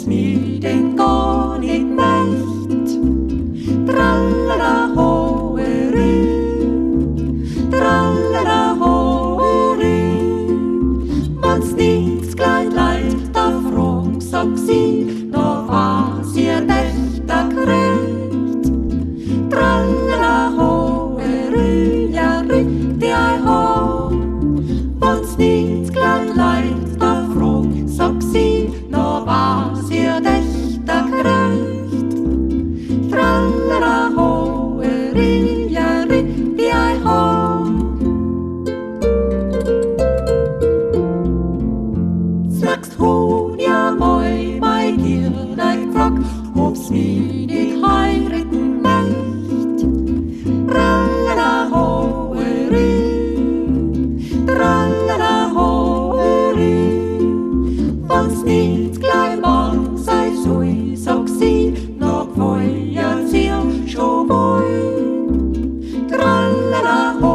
ob's mir denn gar nicht möcht. Trallala hoerü, trallala hoerü. Wenn's nichts klein leid, da frag, sag sie, noch was ihr Nächter kriegt. Trallala hoerü, ja rüt ei ho. Wenn's nichts klein leid, da frag, sag sie, noch was ihr Nächter kriegt. Trallala hoerü, ja rüt ei ho. Sagst Huhn, ja moi, mei Girn, ein Frack, ob's mich nicht heiraten möcht. Trallala hoerü, trallala hoerü. Wenn's nicht gleich morgen sei soll, sag sie, noch Feuer zieh schon wohl. Trallala hoerü.